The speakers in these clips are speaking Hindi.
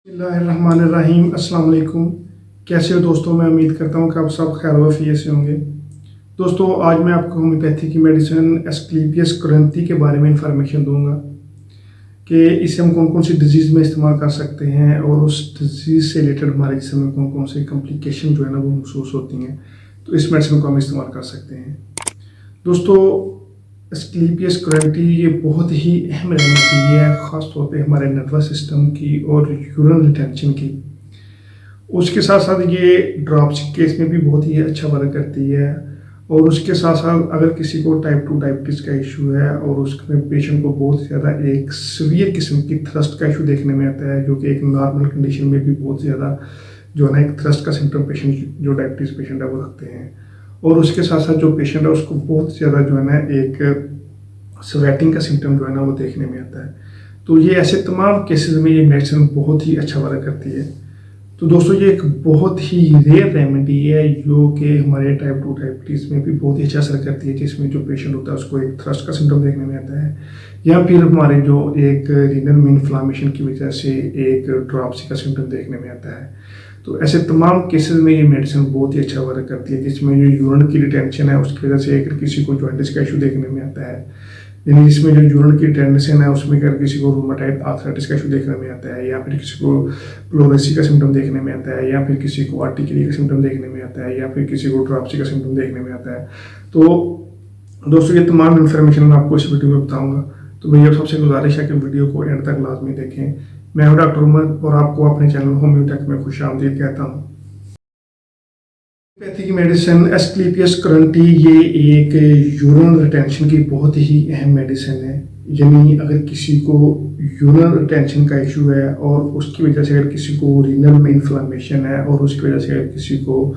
बिस्मिल्लाहिर्रहमानिर्रहीम। अस्सलाम वालेकुम। कैसे हो दोस्तों? मैं उम्मीद करता हूँ कि आप सब खैर वफ़ियत से होंगे। दोस्तों, आज मैं आपको होम्योपैथी की मेडिसिन एस्क्लेपियस क्रंथी के बारे में इंफॉर्मेशन दूंगा कि इसे हम कौन कौन सी डिजीज़ में इस्तेमाल कर सकते हैं और उस डिजीज़ से रिलेटेड हमारे जिस्म में कौन कौन से कॉम्प्लिकेशन जो है ना वो महसूस होती हैं, तो इस मेडिसिन को हम इस्तेमाल कर सकते हैं। दोस्तों, एस्क्लेपियस क्रंथी ये बहुत ही अहम रेमेडी है, ख़ास तौर पे हमारे नर्वस सिस्टम की और यूरिन रिटेंशन की। उसके साथ साथ ये ड्रॉप्स केस में भी बहुत ही अच्छा वर्क करती है। और उसके साथ साथ अगर किसी को टाइप 2 डायबिटीज़ का इशू है और उसमें पेशेंट को बहुत ज़्यादा एक सीवियर किस्म की थ्रस्ट का इशू देखने में आता है, जो कि एक नॉर्मल कंडीशन में भी बहुत ज़्यादा जो है ना एक थ्रस्ट का सिम्टम पेशेंट जो डायबिटीज़ पेशेंट है वो रखते हैं। और उसके साथ साथ जो पेशेंट है उसको बहुत ज़्यादा जो है ना एक स्वेटिंग का सिम्टम जो है ना वो देखने में आता है। तो ये ऐसे तमाम केसेस में ये मेडिसिन बहुत ही अच्छा वर्क करती है। तो दोस्तों, ये एक बहुत ही रेयर रेमेडी है जो कि हमारे टाइप 2 डायबिटीज़ में भी बहुत ही अच्छा असर करती है, जिसमें जो पेशेंट होता है उसको एक थ्रस्ट का सिम्टम देखने में आता है, या फिर हमारे जो एक रीनल में इन्फ्लामेशन की वजह से एक ड्रॉप्सी का सिम्टम देखने में आता है। तो ऐसे तमाम केसेस में ये मेडिसिन बहुत ही अच्छा वर्क करती है, जिसमें जो यूरिन की रिटेंशन है उसकी वजह से अगर किसी को जॉइंटिस का इशू देखने में आता है, यानी जिसमें जो यूरिन की रिटेंशन है उसमें अगर किसी को रूमेटॉइड आर्थराइटिस का इशू देखने में आता है, या फिर किसी को प्लोरेसी का सिम्टम देखने में आता है, या फिर किसी को आर्टिकली का सिम्टम देखने में आता है, या फिर किसी को ड्रॉप्सी का सिम्टम देखने में आता है। तो दोस्तों, ये तमाम इन्फॉर्मेशन मैं आपको इस वीडियो में बताऊंगा। तो भैया सबसे गुजारिश है कि वीडियो को एंड तक लाजमी देखें। मैं हूं डॉक्टर उमर और आपको अपने चैनल होम्योटेक में खुशामदीद कहता हूं। होम्योपैथी की मेडिसिन एस्क्लेपियस क्रंथी ये एक यूरिन रिटेंशन की बहुत ही अहम मेडिसिन है। यानी अगर किसी को यूरिन रिटेंशन का इशू है और उसकी वजह से अगर किसी को रीनल में इन्फ्लामेशन है और उसकी वजह से अगर किसी को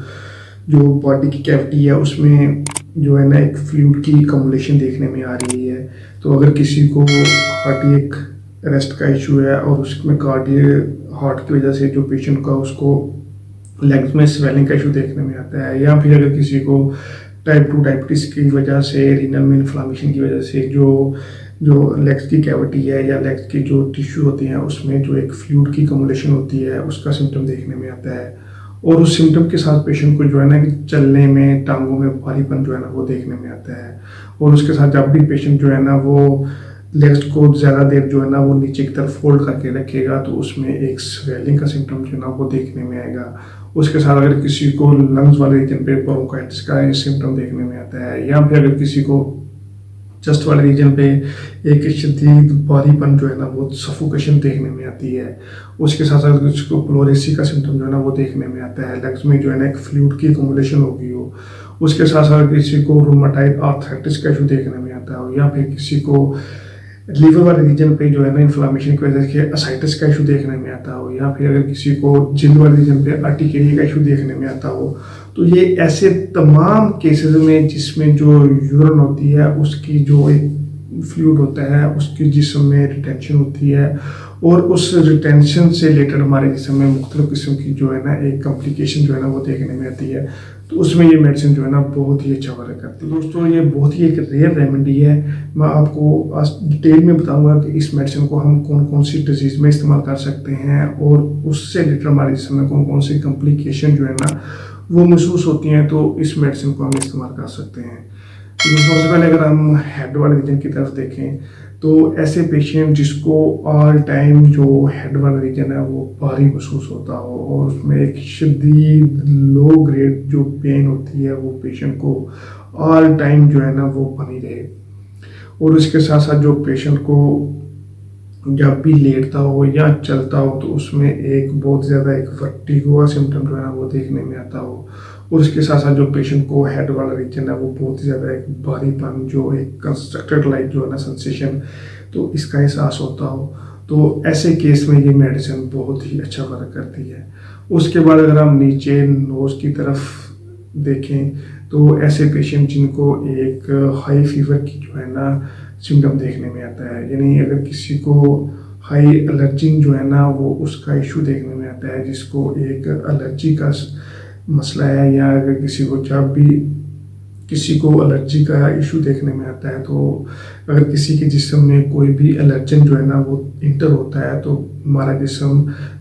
जो बॉडी की कैविटी है उसमें जो है ना एक फ्लूइड की कम्युलेशन देखने में आ रही है, तो अगर किसी को कार्डियक अरेस्ट का इशू है और उसमें कार्डियक हार्ट की वजह से जो पेशेंट का उसको लेग्स में स्वेलिंग का इशू देखने में आता है, या फिर अगर किसी को टाइप 2 डायबिटीज़ की वजह से रीनल में इन्फ्लामेशन की वजह से जो लेग्स की कैविटी है या लेग्स की जो टिश्यू होती हैं उसमें जो एक फ्लूइड की कम्युलेशन होती है उसका सिम्टम देखने में आता है। और उस सिम्टम के साथ पेशेंट को जो है ना कि चलने में टांगों में भारीपन जो है ना वो देखने में आता है। और उसके साथ जब भी पेशेंट जो है ना वो लेग्स को ज़्यादा देर जो है ना वो नीचे की तरफ फोल्ड करके रखेगा तो उसमें एक स्वेलिंग का सिम्टम जो है ना वो देखने में आएगा। उसके साथ अगर किसी को लंग्स वाले रीजन पे ब्रोंकाइटिस का सिम्टम देखने में आता है, या फिर अगर किसी को चेस्ट वाले रीजन पे एक शदीद भारीपन जो है ना वो सफोकेशन देखने में आती है। उसके साथ साथ किसी को प्लोरेसी का सिम्टम जो है ना वो देखने में आता है, लेग्स में जो है ना एक फ्लूइड की एक्युमुलेशन होगी हो। उसके साथ साथ किसी को रूमेटॉइड आर्थराइटिस का इशू देखने में आता हो, या फिर किसी को लीवर वाले रीजन पे जो है ना इन्फ्लामेशन की वजह से असाइटिस का इशू देखने में आता हो, या फिर अगर किसी को जिल्द वाले रीजन पे आर्टिकेरिया का इशू देखने में आता हो। तो ये ऐसे तमाम केसेस में जिसमें जो यूरिन होती है उसकी जो एक फ्लूइड होता है उसकी जिस्म में रिटेंशन होती है, और उस रिटेंशन से रिलेटेड हमारे जिस्म में मुख्तलिफ किस्म की जो है ना एक कॉम्प्लिकेशन जो है ना वो देखने में आती है। तो उसमें ये मेडिसिन जो है ना बहुत ही अच्छा वर्क करती है। दोस्तों, ये बहुत ही एक रेयर रेमेडी है। मैं आपको आज डिटेल में बताऊंगा कि इस मेडिसिन को हम कौन कौन सी डिजीज़ में इस्तेमाल कर सकते हैं और उससे रिलेटेड हमारे जिस्म में कौन कौन सी कॉम्प्लिकेशन जो है ना वो महसूस होती हैं, तो इस मेडिसिन को हम इस्तेमाल कर सकते हैं। तो सबसे पहले अगर हम हेड वाले रीजन की तरफ देखें तो ऐसे पेशेंट जिसको ऑल टाइम जो हेड वाला रीजन है वो भारी महसूस होता हो और उसमें एक शदीद लो ग्रेड जो पेन होती है वो पेशेंट को ऑल टाइम जो है ना वो बनी रहे। और उसके साथ साथ जो पेशेंट को जब भी लेटता हो या चलता हो तो उसमें एक बहुत ज़्यादा एक वर्टिगो का सिम्टम जो है ना वो देखने में आता हो। और उसके साथ साथ जो पेशेंट को हेड वाला रीजन है वो बहुत ज़्यादा एक भारीपन जो एक कंस्ट्रक्टेड लाइक जो है ना सेंसेशन तो इसका एहसास होता हो। तो ऐसे केस में ये मेडिसिन बहुत ही अच्छा वर्क करती है। उसके बाद अगर हम नीचे नोज़ की तरफ देखें तो ऐसे पेशेंट जिनको एक हाई फीवर की जो है ना सिम्टम देखने में आता है, यानी अगर किसी को हाई एलर्जी जो है ना वो उसका इशू देखने में आता है, जिसको एक एलर्जी का मसला है, या अगर किसी को जब भी किसी को एलर्जी का इशू देखने में आता है तो अगर किसी के जिस्म में कोई भी एलर्जन जो है ना वो इंटर होता है तो हमारा जिस्म,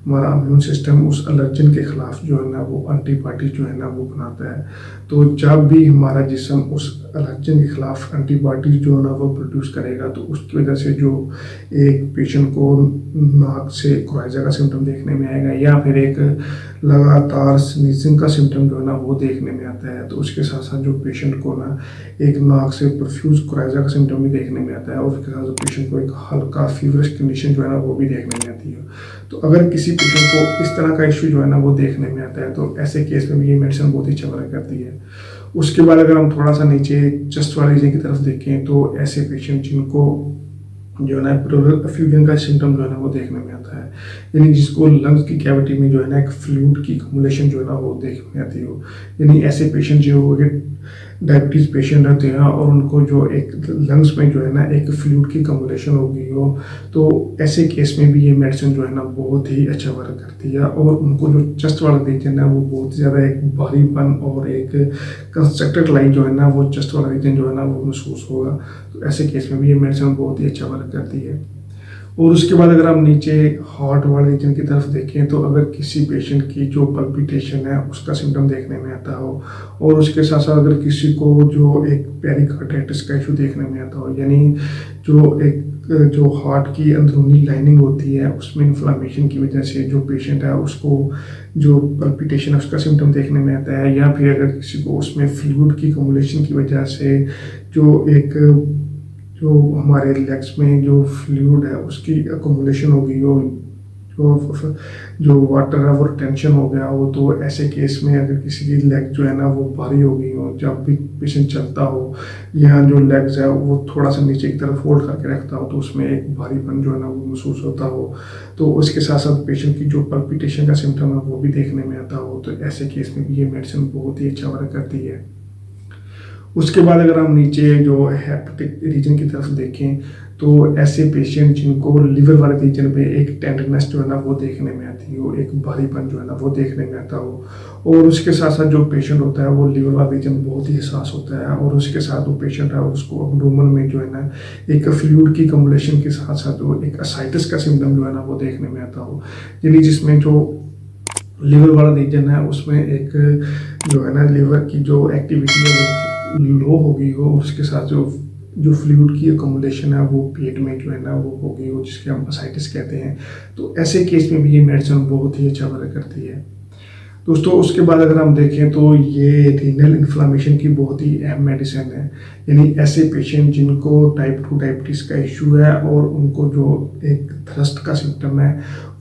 हमारा इम्यून सिस्टम उस एलर्जन के ख़िलाफ़ जो है ना वो एंटीबॉडी जो है ना वो बनाता है। तो जब भी हमारा जिस्म उस एलर्जन के ख़िलाफ़ एंटीबॉडी जो है ना वो प्रोड्यूस करेगा, तो उसकी वजह से जो एक पेशेंट को नाक से कोराइजा का सिम्टम देखने में आएगा, या फिर एक लगातार स्नीजिंग का सिम्टम जो है ना वो देखने में आता है। तो उसके साथ साथ जो पेशेंट को ना एक नाक से प्रोफ्यूज कोराइजा का सिम्टम भी देखने में आता है, और उसके साथ जो पेशेंट को एक हल्का फीवरिश कंडीशन जो है ना वो भी देखने में आती है। तो अगर किसी पेशेंट को इस तरह का इश्यू जो है ना वो देखने में आता है, तो ऐसे केस में भी ये मेडिसिन बहुत ही अच्छा वर्क करती है। उसके बाद अगर हम थोड़ा सा नीचे चेस्ट वाले रीजन की तरफ देखें, तो ऐसे पेशेंट जिनको जो है ना प्लूरल एफ्यूजन का सिम्टम जो है ना वो देखने में आता है, यानी जिसको लंग्स की कैविटी में जो है ना एक फ्लूइड की एक्युमुलेशन जो है ना वो देखने में आती हो, यानी ऐसे पेशेंट जो डायबिटीज़ पेशेंट रहते हैं और उनको जो एक लंग्स में जो है ना एक फ्लूइड की एक्युमुलेशन हो गई हो, तो ऐसे केस में भी ये मेडिसिन जो है ना बहुत ही अच्छा वर्क करती है। और उनको जो चेस्ट वाला रीजन है वो बहुत ज़्यादा एक भारीपन और एक कंस्ट्रक्टेड लाइट जो है ना वो चेस्ट वाला रीजन जो है ना वो महसूस होगा, तो ऐसे केस में भी ये मेडिसिन बहुत ही अच्छा वर्क करती है। और उसके बाद अगर हम नीचे हार्ट वाले रीजन की तरफ देखें, तो अगर किसी पेशेंट की जो पल्पिटेशन है उसका सिम्टम देखने में आता हो, और उसके साथ साथ अगर किसी को जो एक पेरिकार्डाइटिस का इशू देखने में आता हो, यानी जो हार्ट की अंदरूनी लाइनिंग होती है उसमें इन्फ्लामेशन की वजह से जो पेशेंट है उसको जो पल्पिटेशन है उसका सिम्टम देखने में आता है, या फिर अगर किसी को उसमें फ्लूइड की एक्युमुलेशन की वजह से जो हमारे लेग्स में जो फ्लूइड है उसकी एक्युमुलेशन हो गई हो, जो वाटर है वो टेंशन हो गया हो, तो ऐसे केस में अगर किसी की लेग जो है ना वो भारी हो गई हो, जब भी पेशेंट चलता हो या जो लेग्स है वो थोड़ा सा नीचे की तरफ फोल्ड करके रखता हो, तो उसमें एक भारीपन जो है ना वो महसूस होता हो, तो उसके साथ साथ पेशेंट की जो पल्पिटेशन का सिम्टम है वो भी देखने में आता हो, तो ऐसे केस में भी ये मेडिसिन बहुत ही अच्छा वर्क करती है। उसके बाद अगर हम नीचे जो हेपेटिक रीजन की तरफ देखें, तो ऐसे पेशेंट जिनको लिवर वाले रीजन पे एक टेंडरनेस जो है ना वो देखने में आती हो, एक भारीपन जो है ना वो देखने में आता हो, और उसके साथ साथ जो पेशेंट होता है वो लिवर वाला रीजन बहुत ही हसास होता है, और उसके साथ वो पेशेंट है उसको एब्डोमेन में जो है ना एक फ्लूइड की एक्युमुलेशन के साथ साथ जो एक असाइटिस का सिम्टम जो है ना वो देखने में आता हो, यानी जिसमें जो लिवर वाला रीजन है उसमें एक जो है ना लिवर की जो एक्टिविटी है लो हो गई हो, और उसके साथ जो फ्लूइड की एक्युमुलेशन है वो पेट में जो है ना वो हो गई हो, जिसके हम असाइटिस कहते हैं। तो ऐसे केस में भी ये मेडिसिन बहुत ही अच्छा वर्क करती है दोस्तों। उसके बाद अगर हम देखें तो ये रीनल इन्फ्लामेशन की बहुत ही अहम मेडिसिन है, यानी ऐसे पेशेंट जिनको टाइप 2 डायबिटीज़ का इशू है और उनको जो एक थ्रस्ट का सिम्टम है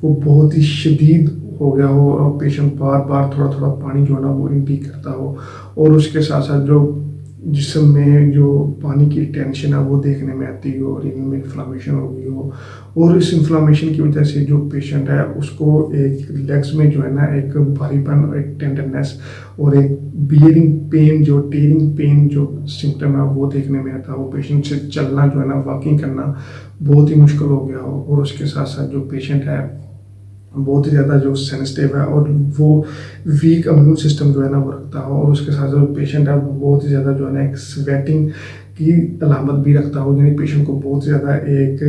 वो बहुत ही शदीद हो गया हो, और पेशेंट बार बार थोड़ा थोड़ा पानी जो है ना वो इनटेक करता हो, और उसके साथ साथ जो जिस्म में जो पानी की टेंशन है वो देखने में आती हो, रीनल में इन्फ्लामेशन हो गई हो, और इस इन्फ्लामेशन की वजह से जो पेशेंट है उसको एक लेग्स में जो है ना एक भारीपन, एक टेंडरनेस और एक बियरिंग पेन, जो टेयरिंग पेन जो सिम्टम है वो देखने में आता हो। पेशेंट से चलना जो है ना वॉकिंग करना बहुत ही मुश्किल हो गया हो, और उसके साथ साथ जो पेशेंट है बहुत ही ज़्यादा जो सेंसिटिव है और वो वीक इम्यून सिस्टम जो है ना वो रखता हो, और उसके साथ जो पेशेंट है वो बहुत ही ज़्यादा जो है ना एक स्वेटिंग की अलामत भी रखता हो, यानी पेशेंट को बहुत ज़्यादा एक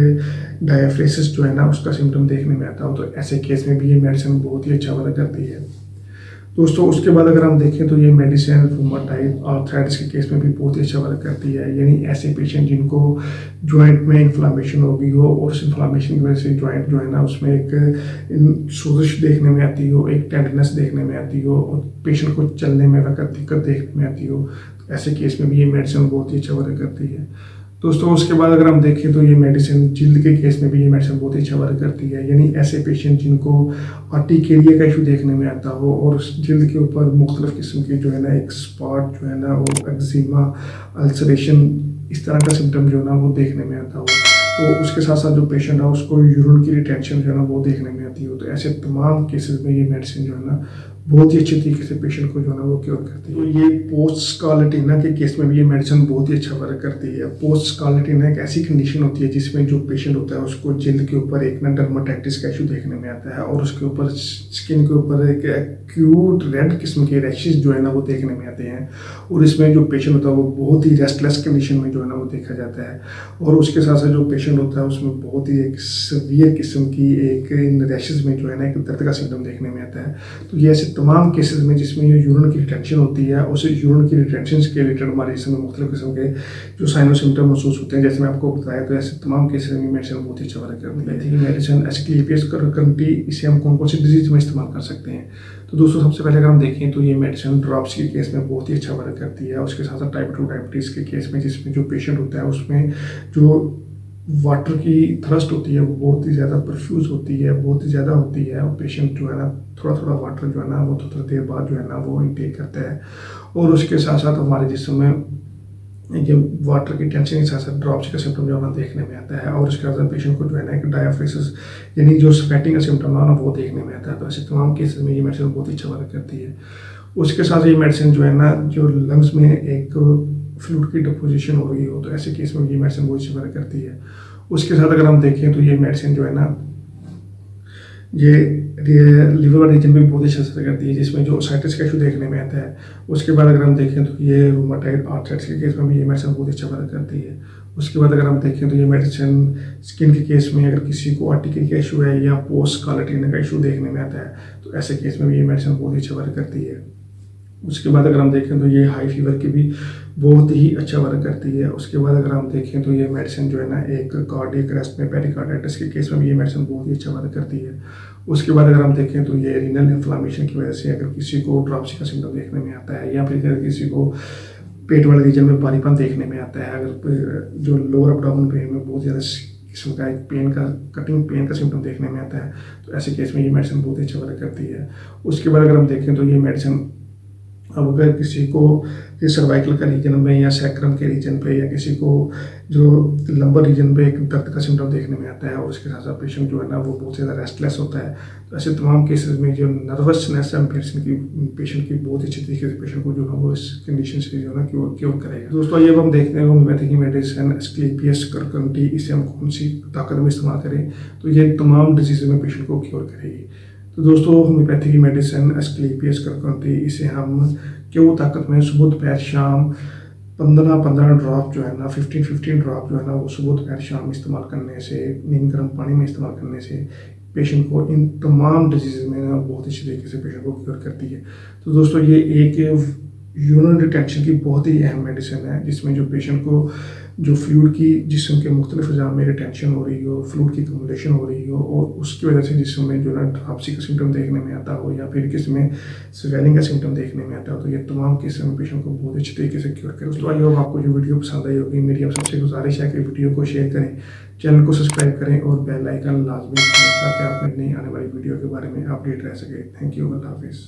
डायफ्रेसिस जो है ना उसका सिम्टम देखने में आता हो, तो ऐसे केस में भी ये मेडिसिन बहुत ही अच्छा वर्क करती है दोस्तों। उसके बाद अगर हम देखें तो ये मेडिसिन रूमेटॉइड आर्थराइटिस के केस में भी बहुत ही अच्छा वर्क करती है, यानी ऐसे पेशेंट जिनको जॉइंट में इन्फ्लामेशन हो गई हो, और उस इन्फ्लामेशन की वजह से जॉइंट जो है ना उसमें एक सोजिश देखने में आती हो, एक टेंडरनेस देखने में आती हो, और पेशेंट को चलने में वक्त दिक्कत देखने में आती हो, तो ऐसे केस में भी ये मेडिसिन बहुत ही अच्छा वर्क करती है दोस्तों। उसके बाद अगर हम देखें तो ये मेडिसिन जिल्द के केस में भी ये मेडिसिन बहुत ही अच्छा वर्क करती है, यानी ऐसे पेशेंट जिनको आर्टिकेरिया का इशू देखने में आता हो, और उस जिल्द के ऊपर मुख्तलिफ किस्म के जो है ना एक स्पॉट जो है ना वो एक्जिमा, अल्सरेशन, इस तरह का सिम्टम जो है ना वो देखने में आता हो, तो उसके साथ साथ जो पेशेंट है उसको यूरिन की रिटेंशन जो है ना वो देखने में आती हो, तो ऐसे तमाम केसेस में ये मेडिसिन जो है ना बहुत ही अच्छे तरीके से पेशेंट को जो है ना वो क्योर करती है। तो ये पोस्ट स्कारलेटिना के केस में भी ये मेडिसिन बहुत ही अच्छा वर्क करती है। पोस्ट स्कारलेटिना एक ऐसी कंडीशन होती है जिसमें जो पेशेंट होता है उसको जिल्द के ऊपर एक ना डर्माटाइटिस का इशू देखने में आता है और उसके ऊपर स्किन के ऊपर एक एक्यूट रेड किस्म के रैशेज जो है ना वो देखने में आते हैं और इसमें जो पेशेंट होता है वो बहुत ही रेस्टलेस कंडीशन में जो है ना वो देखा जाता है। और उसके साथ साथ जो पेशेंट होता है उसमें बहुत ही एक सीवियर किस्म की एक इन रैशेज में जो है ना एक दर्द का सिम्टम देखने में आता है। तो ये ऐसे तमाम केसेस में जिसमें जो यूरिन की रिटेंशन होती है उस यूरिन की रिटेंशन के रिलेटेड हमारे इसमें मुख्तलिफ किस्म के जो साइन और सिम्टम महसूस होते हैं, जैसे मैं आपको बताया, तो ऐसे तमाम केसेस में मेडिसिन बहुत ही अच्छा वर्क करती है। मेडिसिन एस्क्लेपियस करंटी इसे हम कौन कौन सी डिजीज में इस्तेमाल कर सकते हैं? तो दोस्तों सबसे पहले अगर हम देखें तो ये मेडिसिन ड्रॉप्स के केस में बहुत ही अच्छा वर्क करती है। उसके साथ साथ टाइप 2 डायबिटीज़ के केस में जिसमें जो पेशेंट होता है उसमें जो वाटर की थ्रस्ट होती है वो बहुत ही ज़्यादा परफ्यूज होती है, बहुत ही ज़्यादा होती है और पेशेंट जो है ना थोड़ा थोड़ा वाटर जो है ना वो थोड़ा देर बाद जो है ना वो इनटेक करता है। और उसके साथ साथ हमारे जिस्म में ये वाटर की टेंशन के साथ साथ ड्रॉप्स का सिम्टम जो है ना देखने में आता है और उसके बाद पेशेंट को जो है ना एक डायफ्रेसिस यानी जो स्वेटिंग का सिम्टम है ना वो देखने में आता है। तो ऐसे तमाम केसेस में ये मेडिसिन बहुत ही अच्छा वर्क करती है। उसके साथ ये मेडिसिन जो है ना जो लंग्स में एक फ्लूइड की डिपोजिशन हो रही हो तो ऐसे केस में ये मेडिसिन बहुत अच्छी वर्क करती है। उसके साथ अगर हम देखें तो ये मेडिसिन जो है ना ये लिवर रीजन भी बहुत अच्छा असर करती है जिसमें जो साइटिस का इशू देखने में आता है। उसके बाद अगर हम देखें तो ये रूमेटॉइड आर्थराइटिस के केस में भी ये मेडिसिन बहुत अच्छा वर्क करती है। उसके बाद अगर हम देखें तो ये मेडिसिन स्किन के केस में अगर किसी को आर्टिकल का इशू है या पोस्ट स्कारलेटिना का इशू देखने में आता है तो ऐसे केस में भी ये मेडिसिन बहुत अच्छा वर्क करती है। उसके बाद अगर हम देखें तो ये हाई फीवर की भी बहुत ही अच्छा वर्क करती है। उसके बाद अगर हम देखें तो ये मेडिसिन जो है ना एक कार्डियक अरेस्ट में पेरिकार्डाइटिस के केस में भी ये मेडिसिन बहुत ही अच्छा वर्क करती है। उसके बाद अगर हम देखें तो ये रीनल इन्फ्लामेशन की वजह से अगर किसी को ड्रॉप्सी का सिम्टम देखने में आता है या फिर अगर किसी को पेट वाले रीजन में भारीपन देखने में आता है, अगर जो लोअर एब्डोमेन पेन में बहुत ज़्यादा किस्म का एक पेन का कटिंग पेन का सिम्टम देखने में आता है तो ऐसे केस में ये मेडिसिन बहुत अच्छा वर्क करती है। उसके बाद अगर हम देखें तो ये मेडिसिन अब अगर किसी को ये सर्वाइकल का रीजन में या सैक्रम के रीजन पे या किसी को जो लंबर रीजन पे एक दर्द का सिम्टम देखने में आता है और उसके साथ साथ पेशेंट जो है ना वो बहुत ज़्यादा रेस्टलेस होता है तो ऐसे तमाम केसेस में जो नर्वसनेस है पेशेंट की बहुत अच्छी तरीके से पेशेंट को जो है वो इस कंडीशन से जो है ना क्योर करेगा। दोस्तों ये हम देखते हैं होम्योपैथी की मेडिसिन एस्क्लेपियस करंटी इसे हम कौन सी ताकत में इस्तेमाल करें तो ये तमाम डिजीज में पेशेंट को क्योर करेगी। तो दोस्तों होम्योपैथी की मेडिसिन एस्क्लेपियस करंटी इसे हम क्यों ताकत में सुबह दोपहर शाम 15-15 ड्रॉप जो है ना 15-15 ड्रॉप जो है ना वो सुबह दोपहर शाम इस्तेमाल करने से नीम गर्म पानी में इस्तेमाल करने से पेशेंट को इन तमाम डिजीज़ में ना बहुत अच्छी तरीके से पेशेंट को क्योर करती है। तो दोस्तों ये एक यूरिन रिटेंशन की बहुत ही अहम मेडिसिन है जिसमें जो पेशेंट को जो फ्लूइड की जिस्म के मुख्तलिफ अज़ा में रिटेंशन हो रही हो, फ्लूइड की कम्युलेशन हो रही हो और उसकी वजह से जिस्म में जो ना ड्रॉप्सी का सिम्टम देखने में आता हो या फिर किसी में स्वेलिंग का सिम्टम देखने में आता हो तो ये तमाम केसेस में पेशेंट को बहुत अच्छे तरीके से क्योर करें। दोस्तों आई होप आपको जो वीडियो पसंद आई होगी। मेरी आप सबसे गुजारिश है कि वीडियो को शेयर करें, चैनल को सब्सक्राइब करें और बेल आइकन लाजमी करें ताकि आप नई आने वाली वीडियो के बारे में अपडेट रह सके। थैंक यू, अल्लाह हाफिज़।